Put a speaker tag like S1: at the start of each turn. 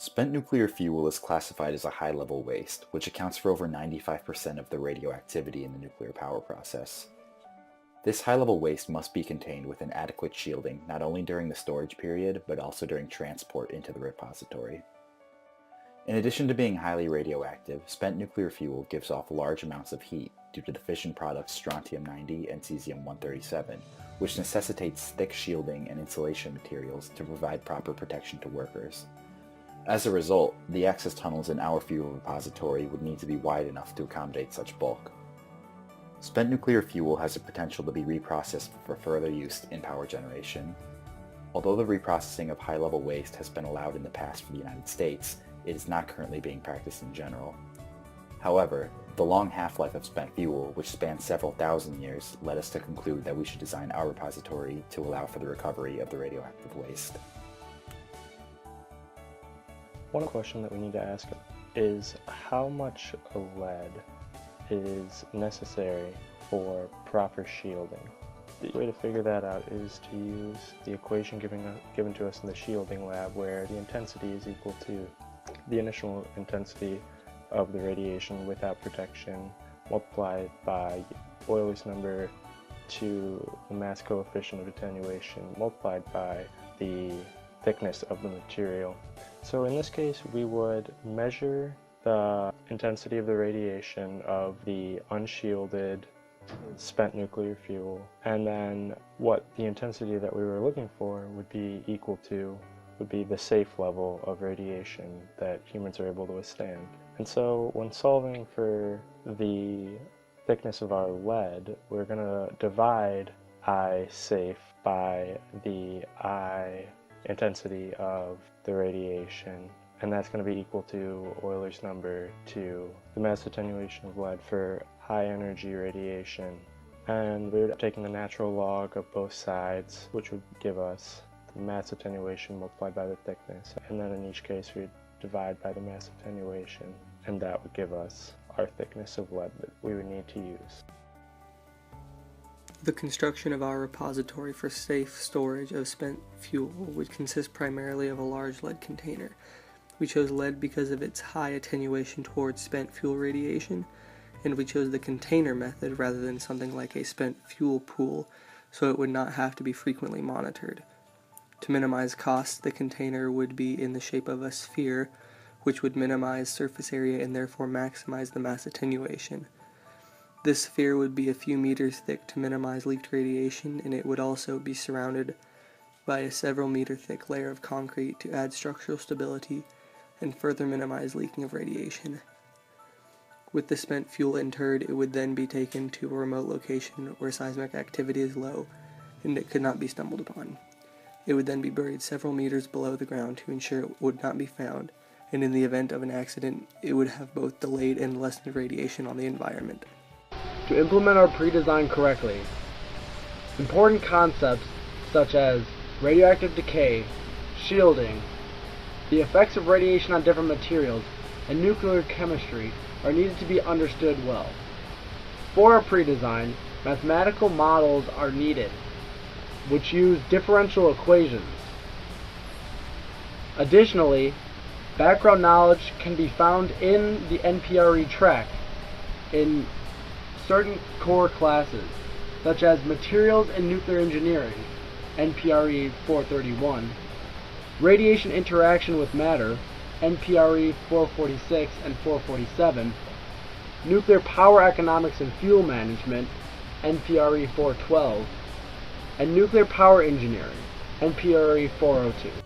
S1: Spent nuclear fuel is classified as a high-level waste, which accounts for over 95% of the radioactivity in the nuclear power process. This high-level waste must be contained within adequate shielding not only during the storage period, but also during transport into the repository. In addition to being highly radioactive, spent nuclear fuel gives off large amounts of heat due to the fission products strontium-90 and cesium-137, which necessitates thick shielding and insulation materials to provide proper protection to workers. As a result, the access tunnels in our fuel repository would need to be wide enough to accommodate such bulk. Spent nuclear fuel has the potential to be reprocessed for further use in power generation. Although the reprocessing of high-level waste has been allowed in the past for the United States, it is not currently being practiced in general. However, the long half-life of spent fuel, which spans several thousand years, led us to conclude that we should design our repository to allow for the recovery of the radioactive waste.
S2: One question that we need to ask is how much lead is necessary for proper shielding? The way to figure that out is to use the equation given to us in the shielding lab, where the intensity is equal to the initial intensity of the radiation without protection multiplied by Euler's number to the mass coefficient of attenuation multiplied by the thickness of the material. So in this case, we would measure the intensity of the radiation of the unshielded spent nuclear fuel, and then what the intensity that we were looking for would be equal to would be the safe level of radiation that humans are able to withstand. And so when solving for the thickness of our lead, we're going to divide I safe by the I intensity of the radiation, and that's going to be equal to Euler's number to the mass attenuation of lead for high energy radiation. And we're taking the natural log of both sides, which would give us the mass attenuation multiplied by the thickness, and then in each case we divide by the mass attenuation, and that would give us our thickness of lead that we would need to use.
S3: The construction of our repository for safe storage of spent fuel would consist primarily of a large lead container. We chose lead because of its high attenuation towards spent fuel radiation, and we chose the container method rather than something like a spent fuel pool, so it would not have to be frequently monitored. To minimize costs, the container would be in the shape of a sphere, which would minimize surface area and therefore maximize the mass attenuation. This sphere would be a few meters thick to minimize leaked radiation, and it would also be surrounded by a several meter thick layer of concrete to add structural stability and further minimize leaking of radiation. With the spent fuel interred, it would then be taken to a remote location where seismic activity is low and it could not be stumbled upon. It would then be buried several meters below the ground to ensure it would not be found, and in the event of an accident, it would have both delayed and lessened radiation on the environment.
S4: To implement our pre-design correctly, important concepts such as radioactive decay, shielding, the effects of radiation on different materials, and nuclear chemistry are needed to be understood well. For our pre-design, mathematical models are needed, which use differential equations. Additionally, background knowledge can be found in the NPRE track in certain core classes, such as Materials in Nuclear Engineering, NPRE 431, Radiation Interaction with Matter, NPRE 446 and 447, Nuclear Power Economics and Fuel Management, NPRE 412, and Nuclear Power Engineering, NPRE 402.